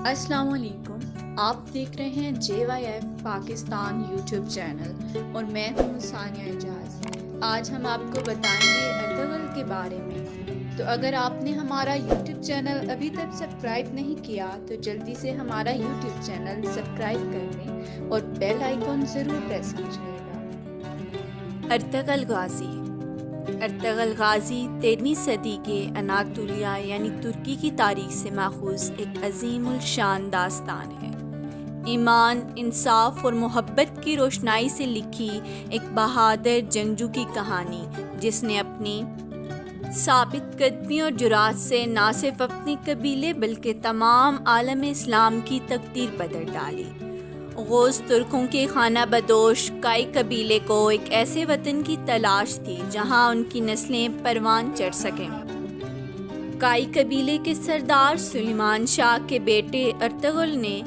السلام علیکم، آپ دیکھ رہے ہیں JYF پاکستان یوٹیوب چینل اور میں ہوں ثانیہ اعجاز۔ آج ہم آپ کو بتائیں گے ارطغرل کے بارے میں۔ تو اگر آپ نے ہمارا یوٹیوب چینل ابھی تک سبسکرائب نہیں کیا تو جلدی سے ہمارا یوٹیوب چینل سبسکرائب کر لیں اور بیل آئیکن ضرور پریس کیجیے گا۔ ارطغرل غازی ارطغرل غازی 13ویں صدی کے اناطولیہ یعنی ترکی کی تاریخ سے ماخوذ ایک عظیم الشان داستان ہے۔ ایمان، انصاف اور محبت کی روشنائی سے لکھی ایک بہادر جنگجو کی کہانی جس نے اپنی ثابت قدمی اور جرأت سے نہ صرف اپنے قبیلے بلکہ تمام عالم اسلام کی تقدیر بدل ڈالی۔ غوث ترکوں کے خانہ بدوش کائی قبیلے کو ایک ایسے وطن کی تلاش تھی جہاں ان کی نسلیں پروان چڑھ سکیں۔ کائی قبیلے کے سردار سلیمان شاہ کے بیٹے ارطغرل نے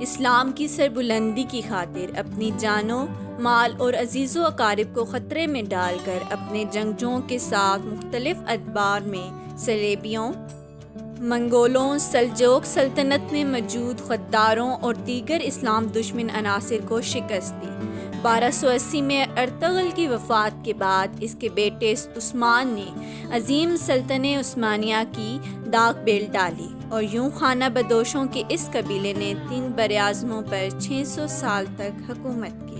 اسلام کی سربلندی کی خاطر اپنی جانوں، مال اور عزیز و اقارب کو خطرے میں ڈال کر اپنے جنگجوؤں کے ساتھ مختلف ادوار میں صلیبیوں، منگولوں، سلجوق سلطنت میں موجود غداروں اور دیگر اسلام دشمن عناصر کو شکست دی۔ 1280 میں ارطغرل کی وفات کے بعد اس کے بیٹے عثمان نے عظیم سلطنت عثمانیہ کی داغ بیل ڈالی اور یوں خانہ بدوشوں کے اس قبیلے نے 3 براعظموں پر 600 سال تک حکومت کی۔